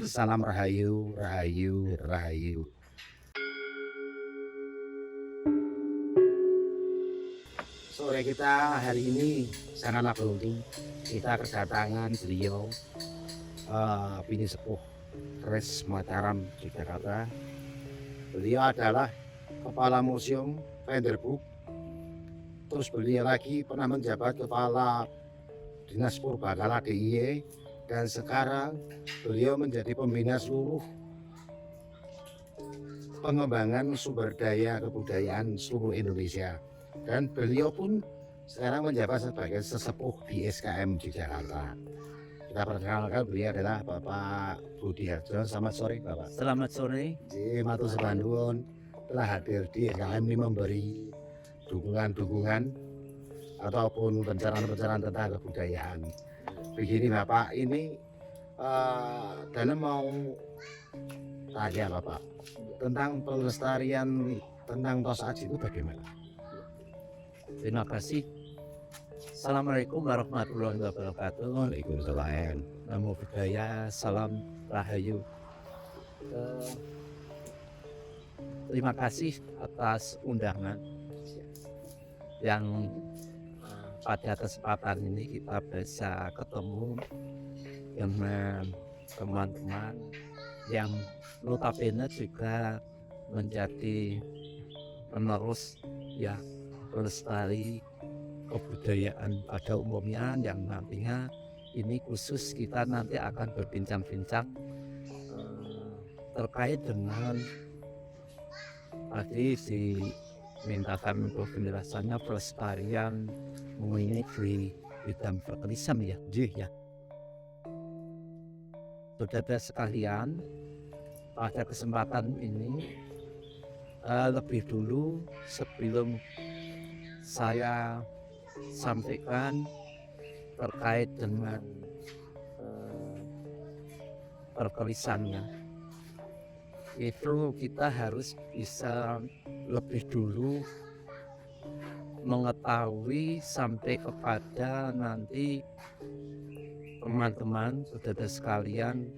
Salam Rahayu, Rahayu, Rahayu. Sore kita hari ini sangatlah beruntung. Kita kedatangan beliau, Bini Sepuh Kres Mataram Yogyakarta. Beliau adalah Kepala Museum Vanderboek. Terus beliau lagi pernah menjabat Kepala Dinas Purbakala DIY. Dan sekarang beliau menjadi pembina seluruh pengembangan sumber daya kebudayaan seluruh Indonesia. Dan beliau pun sekarang menjabat sebagai sesepuh di SKM di Jakarta. Kita perkenalkan beliau adalah Bapak Budi Harjo. Selamat sore Bapak. Selamat sore. Matur Sepandun telah hadir di SKM ini memberi dukungan-dukungan ataupun pencerahan-pencerahan tentang kebudayaan. Begini Bapak, ini Dana mau tanya Bapak tentang pelestarian tentang Tos Aji itu bagaimana? Terima kasih. Assalamualaikum warahmatullahi wabarakatuh. Waalaikumsalam. Namo Buddhaya, salam Rahayu. Terima kasih atas undangan yang pada kesempatan ini kita bisa ketemu dengan teman-teman yang notabene juga menjadi penerus ya pelestari kebudayaan pada umumnya, yang nantinya ini khusus kita nanti akan berbincang-bincang terkait dengan tadi dimintakan untuk penjelasannya pelestarian mengenai di bidang pertulisan ya. Saudara sekalian, pada kesempatan ini lebih dulu sebelum saya sampaikan terkait dengan pertulisannya, itu kita harus bisa lebih dulu mengetahui sampai kepada nanti teman-teman saudara sekalian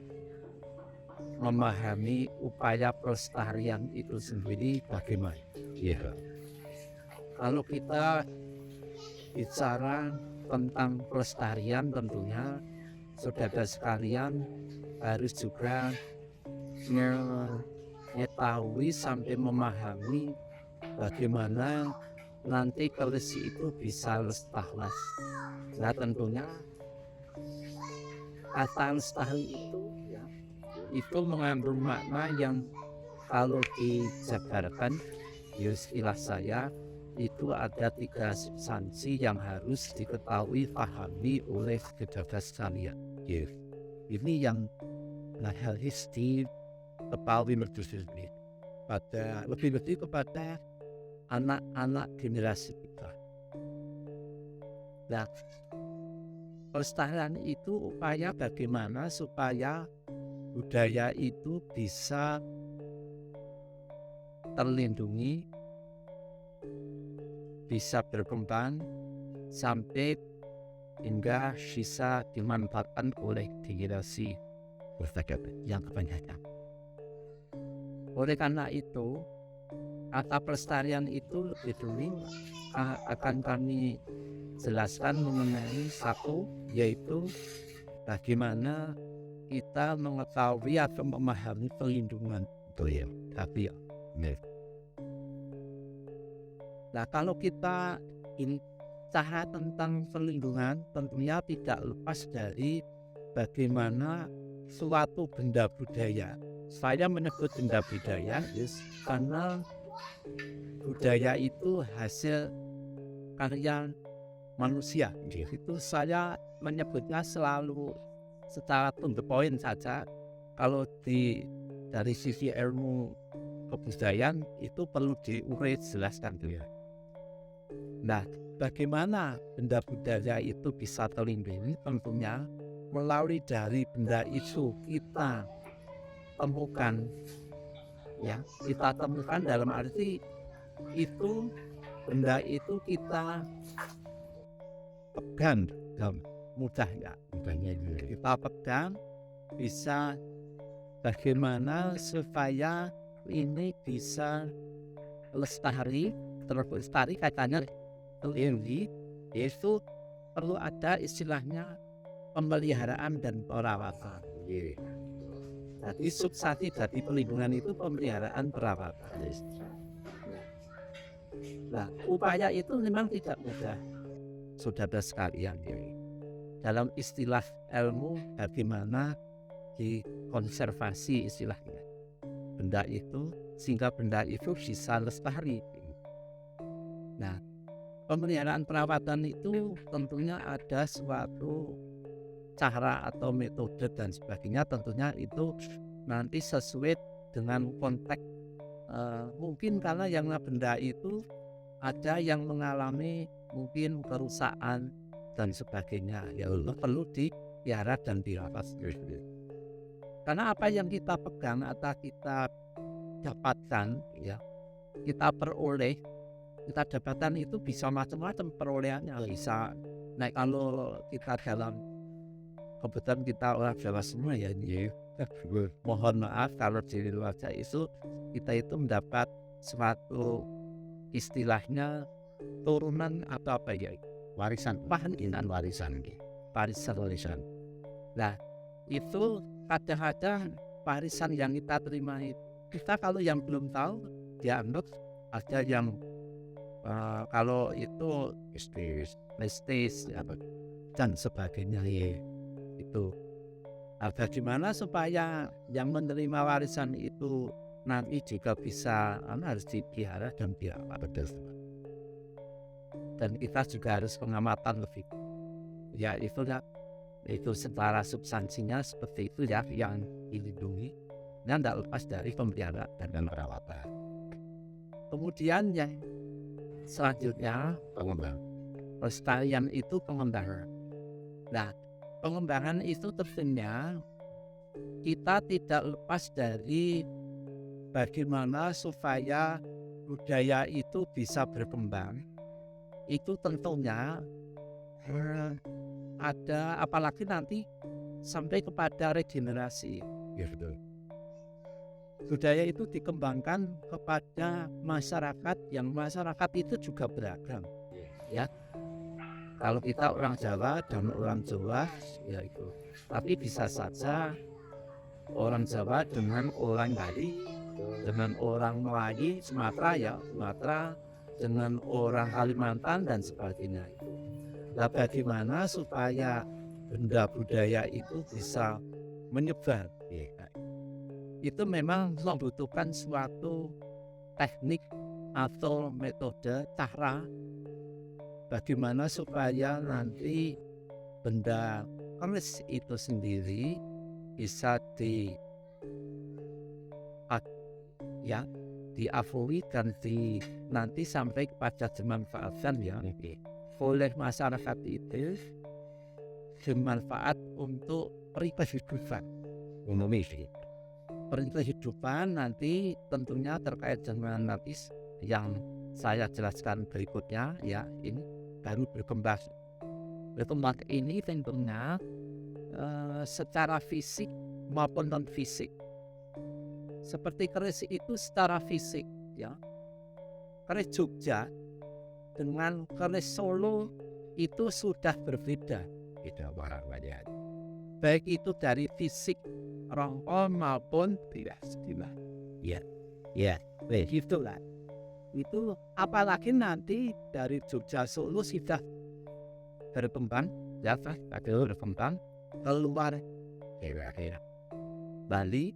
memahami upaya pelestarian itu sendiri bagaimana. Iya. Kalau kita bicara tentang pelestarian, tentunya saudara sekalian harus juga mengetahui sampai memahami bagaimana nanti keris itu bisa lestari. Nah tentunya kata lestari itu mengandung makna yang kalau dijabarkan istilah saya itu ada 3 substansi yang harus diketahui pahami oleh saudara sekalian. Ini yang harus diketahui berdasarkan pada lebih-lebih kepada anak-anak generasi kita. Nah, pelestarian itu upaya bagaimana supaya budaya itu bisa terlindungi, bisa berkembang sampai hingga bisa dimanfaatkan oleh generasi yang kebanyakan. Oleh karena itu, kata pelestarian itu lebih dulu akan kami jelaskan mengenai satu, yaitu bagaimana kita mengetahui atau memahami perlindungan budaya. Nah, kalau kita bicara tentang perlindungan, tentunya tidak lepas dari bagaimana suatu benda budaya. Saya menyebut benda budaya karena budaya itu hasil karya manusia. Itu saya menyebutnya selalu secara to the point saja. Kalau dari sisi ilmu kebudayaan itu perlu diurai jelaskan dulu. Nah, bagaimana benda budaya itu bisa terlindungi? Tentunya melalui dari benda itu kita temukan, kita temukan dalam arti itu benda itu kita pegang mudahnya, kita pegang bisa bagaimana supaya ini bisa lestari, terus lestari katanya ini itu perlu ada istilahnya pemeliharaan dan perawatan. Iya. Jadi substansi dari pelindungan itu pemeliharaan perawatan. Nah, upaya itu memang tidak mudah, saudara sekalian. Dalam istilah ilmu, bagaimana dikonservasi istilahnya benda itu sehingga benda itu bisa lestari. Nah, pemeliharaan perawatan itu tentunya ada suatu cara atau metode dan sebagainya, tentunya itu nanti sesuai dengan konteks. Mungkin karena yang benda itu ada yang mengalami mungkin kerusakan dan sebagainya, ya Allah perlu dipelihara dan dirawat. Karena apa yang kita pegang atau kita dapatkan, ya kita peroleh, kita dapatkan itu bisa macam-macam perolehannya. Bisa naik kalau kita dalam kebetulan kita orang Jawa semua ya ini. Mohon maaf kalau di luar itu kita itu mendapat suatu istilahnya turunan atau apa ya, Warisan. Warisan. warisan. Nah, itu kadang-kadang warisan yang kita terima itu, kita kalau yang belum tahu dianggap ada yang kalau itu mistis ya, dan sebagainya itu. Bagaimana supaya yang menerima warisan itu nanti juga bisa harus dipelihara dan dirawat. Dan kita juga harus pengamatan lebih. Ya itu secara substansinya seperti itu ya yang dilindungi dan tidak lepas dari pemeliharaan dan perawatan. Kemudian yang selanjutnya pelestarian itu pengembangan. Nah, pengembangan itu tentunya kita tidak lepas dari bagaimana supaya budaya itu bisa berkembang. Itu tentunya ada, apalagi nanti sampai kepada regenerasi. Ya betul. Budaya itu dikembangkan kepada masyarakat, yang masyarakat itu juga beragam. Ya, kalau kita orang Jawa dan orang Jawa ya itu, tapi bisa saja orang Jawa dengan orang Bali, dengan orang Melayu Sumatera dengan orang Kalimantan dan sebagainya. Nah, bagaimana supaya benda budaya itu bisa menyebar? Itu memang membutuhkan suatu teknik atau metode, cara bagaimana supaya nanti benda keris itu sendiri bisa diakui dan nanti sampai kepada dimanfaatkan ya oleh masyarakat itu, bermanfaat untuk kehidupan umum. Kehidupan nanti tentunya terkait dengan nanti yang saya jelaskan berikutnya ya, ini baru berkembang. Berkembang ini tentunya secara fisik maupun non fisik. Seperti keris itu secara fisik ya, keris Jogja dengan keris Solo itu sudah berbeda. Baik itu dari fisik rongkol maupun tidak sedilah. Ya, begitulah. Itu apalagi nanti dari Jogja Solo sudah berkembang, ya berkembang keluar Bali,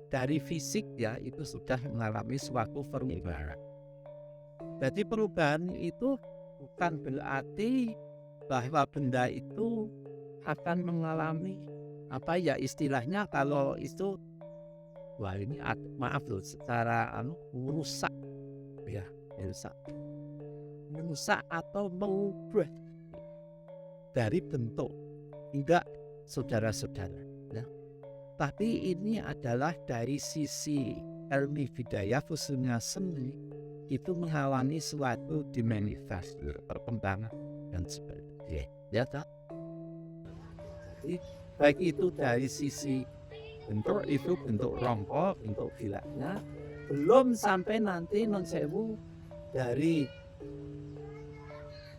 dari fisik ya itu sudah mengalami suatu perubahan. Jadi perubahan itu bukan berarti bahwa benda itu akan mengalami apa ya istilahnya, kalau itu wah ini maaf loh secara merusak ya, merusak atau mengubah dari bentuk, tidak saudara-saudara ya. Tapi ini adalah dari sisi ilmu budaya khususnya seni itu mengalami suatu dimanifestasi perkembangan dan sebagainya ya tak? baik itu dari sisi bentuk itu, bentuk rongkok, bentuk bilaknya, belum sampai nanti non sewu dari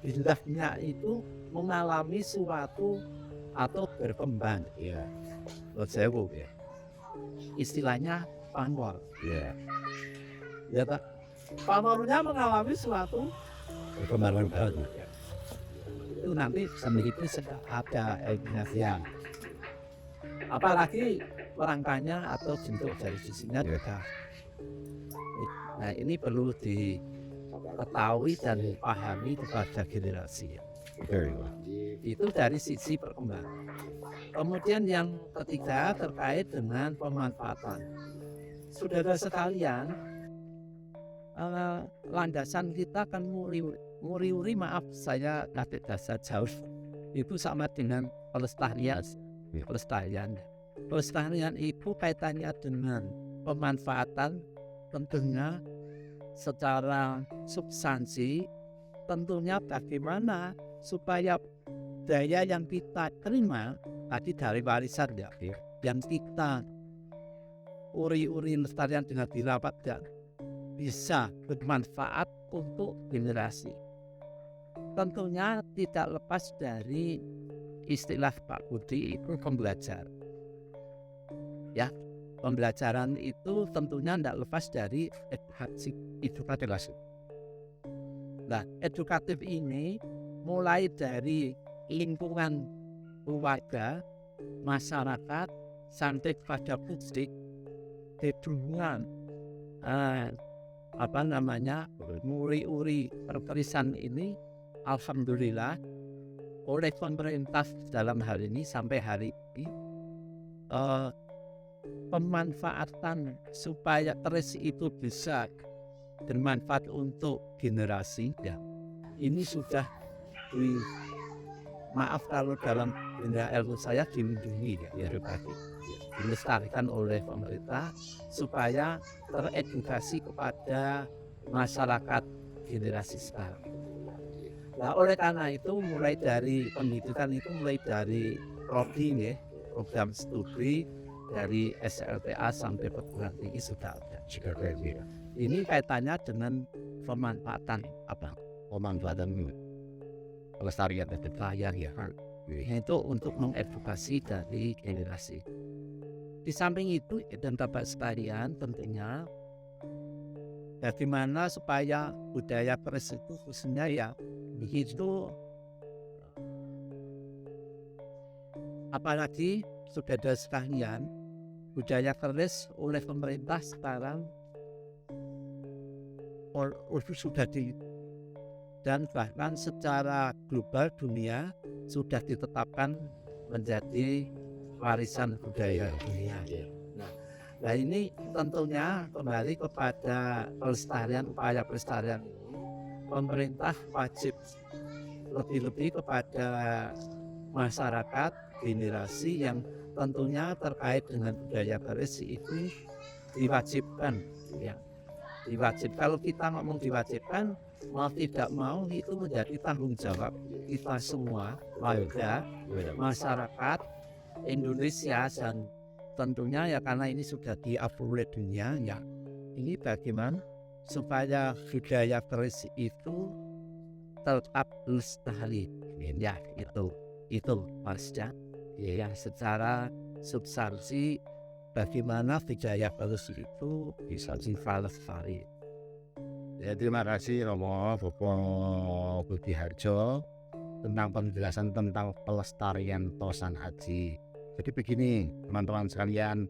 bilahnya itu mengalami suatu atau berkembang, Iya. non sewu ya. Istilahnya pamor, Iya. ya tak? Pamornya mengalami suatu Perkembangan baru. itu nanti sendiri sudah ada ya. Apalagi rangkanya atau bentuk dari sisinya juga. Nah ini perlu diketahui dan dipahami kepada generasi. Betul. Itu dari sisi perkembangan. Kemudian yang ketiga terkait dengan pemanfaatan. Saudara sekalian, landasan kita kan muri-uri, maaf saya kasih dasar jauh, itu sama dengan pelestarian. Pelestarian itu kaitannya dengan pemanfaatan, tentunya secara substansi, tentunya bagaimana supaya daya yang kita terima tadi dari warisan ya, yang kita uri-uri lestarian dengan dirawat dan bisa bermanfaat untuk generasi. Tentunya tidak lepas dari istilah Pak Budi itu pembelajar. Ya, pembelajaran itu tentunya tidak lepas dari edukatif. Nah, edukatif ini mulai dari lingkungan keluarga, masyarakat, sampai pada publik, hubungan muri-uri perkerisan ini, alhamdulillah oleh pemerintah dalam hal ini sampai hari ini pemanfaatan supaya keris itu bisa bermanfaat untuk generasi ya, ini sudah maaf kalau dalam dunia ilmu saya dilindungi ya, dilestarikan oleh pemerintah supaya teredukasi kepada masyarakat generasi sekarang. Nah, oleh karena itu mulai dari pendidikan itu mulai dari prodi ya, program studi dari SLTA sampai perguruan tinggi sudah ada. Ini kaitannya dengan pemanfaatan apa? Pemanfaatan pelestarian Bayar ya. Itu untuk mengedukasi dari generasi. Di samping itu dan Bapak sekalian tentunya bagaimana supaya budaya keris itu khususnya ya begitu, apalagi saudara sekalian, budaya keris oleh pemerintah sekarang sudah dan bahkan secara global dunia sudah ditetapkan menjadi warisan budaya dunia. Nah ini tentunya kembali kepada pelestarian, upaya pelestarian ini pemerintah wajib lebih-lebih kepada masyarakat generasi yang tentunya terkait dengan budaya keris itu diwajibkan ya. Kalau kita ngomong diwajibkan, mau tidak mau itu menjadi tanggung jawab kita semua, warga, masyarakat Indonesia, dan tentunya ya karena ini sudah diakui dunia ya, ini bagaimana supaya budaya keris itu tetap lestari ya, itu pasca ya, secara substansi bagaimana budaya keris itu bisa lestari. Ya, terima kasih Romo Bapak Budi Harjo tentang penjelasan tentang pelestarian Tosan Aji. Jadi begini teman-teman sekalian,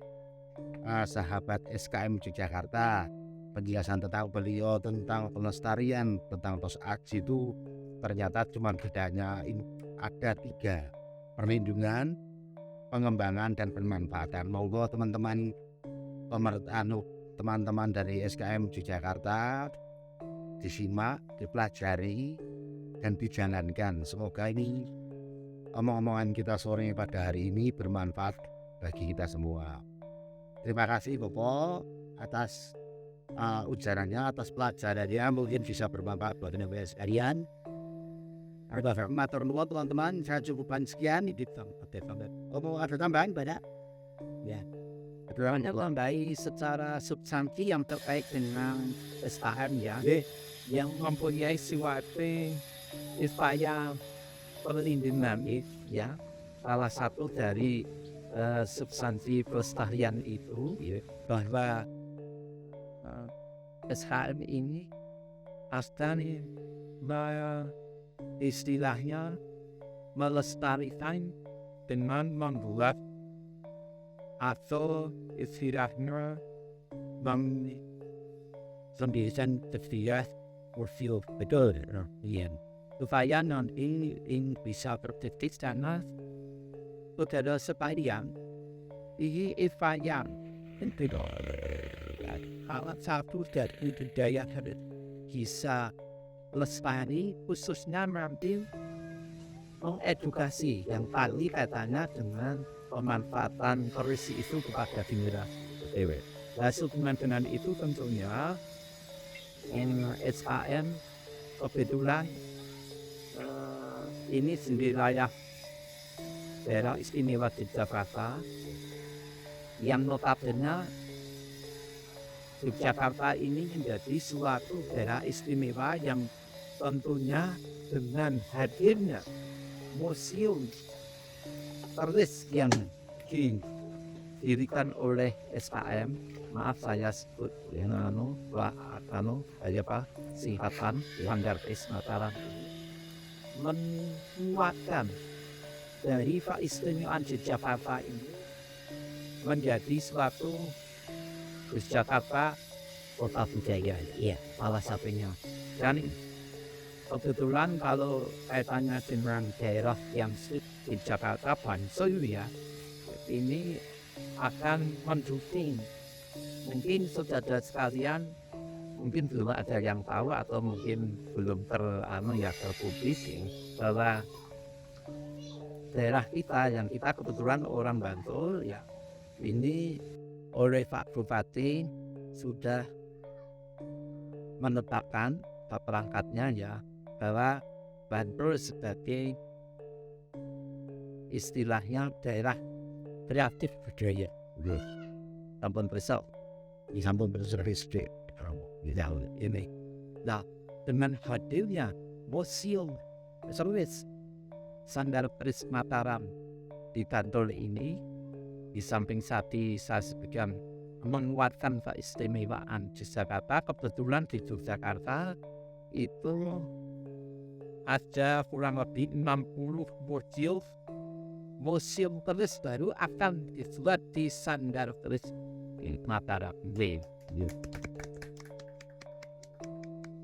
sahabat SKM Yogyakarta, penjelasan tentang beliau tentang pelestarian tentang Tos Aji itu ternyata cuma bedanya ada 3: perlindungan, pengembangan, dan pemanfaatan. Monggo teman-teman teman-teman dari SKM Yogyakarta disimak, dipelajari, dan dijalankan. Semoga ini omong-omongan kita sore pada hari ini bermanfaat bagi kita semua. Terima kasih Bapak atas ujarannya, atas pelajarannya, mungkin bisa bermanfaat buat teman-teman sekalian. Matur nuwun teman-teman, saya cukupkan sekian di ada tambahan banyak? Ya. Keterangannya mengenai secara substansi yang terkait dengan SKM ya, yang mempunyai suatu upaya perlindungan ya. Salah satu dari substansi pelestarian itu ya, bahwa SKM ini pasti istilahnya melestarikan dengan membuat atau istilahnya menjadikan tersiar fosil betul ya. Supaya nanti ini bisa terdeteksi karena saudara sekalian ini upaya salah satu dari budaya bisa lestari khususnya nanti mengedukasi yang tadi katanya dengan pemanfaatan korupsi itu kepada generasi. Nah, dengan itu tentunya SKM kebetulan ini di wilayah daerah istimewa Yogyakarta yang notabene Yogyakarta ini menjadi suatu daerah istimewa yang tentunya dengan hadirnya museum keris yang didirikan oleh SKM, maaf saya sebut singkatan Sanggar Keris Mataram, menguatkan dari keistimewaan Yogyakarta ini menjadi suatu Yogyakarta kota budaya, ya salah satunya. Dan kebetulan kalau kaitannya dengan daerah yang di Jakarta Bansul ya, ini akan mendukung. Mungkin saudara sekalian mungkin belum ada yang tahu atau mungkin belum terpublis bahwa daerah kita yang kita kebetulan orang Bantul ya, ini oleh Pak Bupati sudah menetapkan perangkatnya ya bahwa Bantul sebagai istilahnya daerah kreatif budaya. Sampun besok, sampun besok ini. Nah, dengan hadirnya museum service Sanggar Keris Mataram di Bantul ini, di samping saya sebagian menguatkan keistimewaan Yogyakarta, kebetulan di Yogyakarta itu ada kurang lebih 60 museum keris baru akan dibuat di Sanggar Keris Mataram.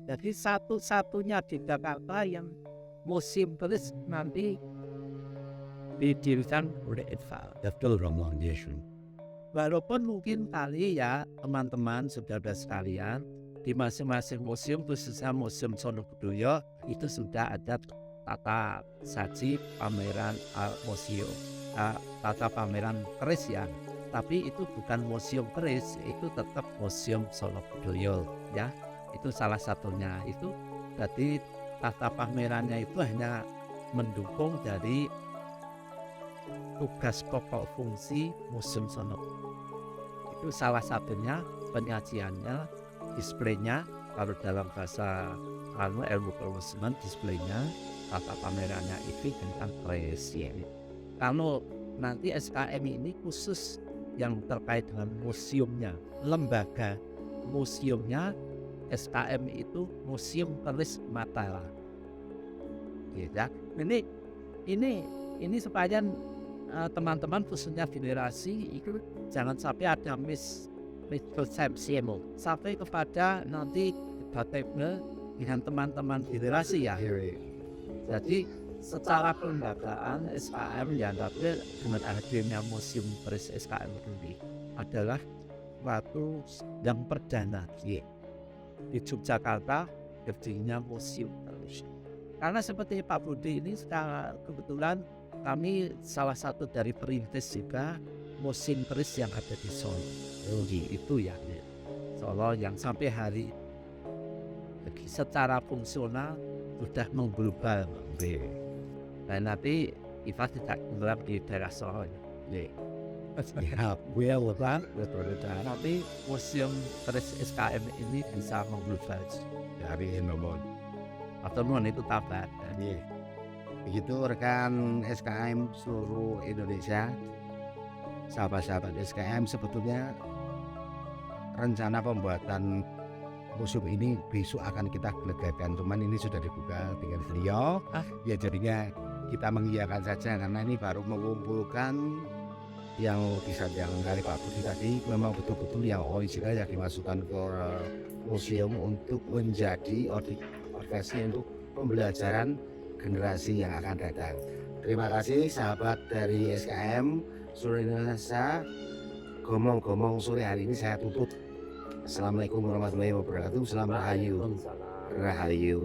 Jadi satu-satunya di Jakarta yang museum keris nanti didirikan oleh Foundation. Walaupun mungkin kali ya teman-teman saudara sekalian di masing-masing museum khususnya Museum Sonobudoyo itu sudah ada tata saji pameran museum, tata pameran keris ya. Tapi itu bukan museum keris, itu tetap Museum Sonobudoyo ya. Itu salah satunya. Itu berarti tata pamerannya itu hanya mendukung dari tugas pokok fungsi Museum Sonobudoyo. Itu salah satunya penyajiannya, displaynya, kalau dalam bahasa ilmu permusiman displaynya, tata pamerannya itu tentang keris ya. Kalau nanti SKM ini khusus yang terkait dengan museumnya, lembaga museumnya SKM itu Museum Keris Mataram. Ya, ini supaya teman-teman khususnya generasi itu jangan sampai ada mispersepsi sampai kepada nanti debatable dengan teman-teman generasi ya. Jadi secara kelembagaan SKM dianggapnya dengan adanya Museum Keris SKM ini adalah suatu yang perdana di Yogyakarta berdirinya Museum Keris. Karena seperti Pak Budi ini secara kebetulan kami salah satu dari perintis juga Museum Keris yang ada di Solo. Itu ya Solo yang sampai hari secara fungsional sudah mengglobal. Dan nanti kita tidak gelap di daerah Solo. Ya, Betul. Tapi museum Keris SKM ini bisa mengglobal. dari nomor. Atau itu tambah. Iya. Begitu rekan SKM seluruh Indonesia, sahabat-sahabat SKM, sebetulnya rencana pembuatan museum ini besok akan kita gelegarkan, cuman ini sudah dibuka dengan beliau. Ya jadinya kita mengiyakan saja karena ini baru mengumpulkan yang bisa yang dari Pak Budi tadi, memang betul-betul yang original yang dimasukkan ke museum untuk menjadi organisasi untuk pembelajaran generasi yang akan datang. Terima kasih sahabat dari SKM seluruh Indonesia. Gomong-gomong sore hari ini saya tutup. Assalamualaikum warahmatullahi wabarakatuh. Selamat Rahayu. Rahayu.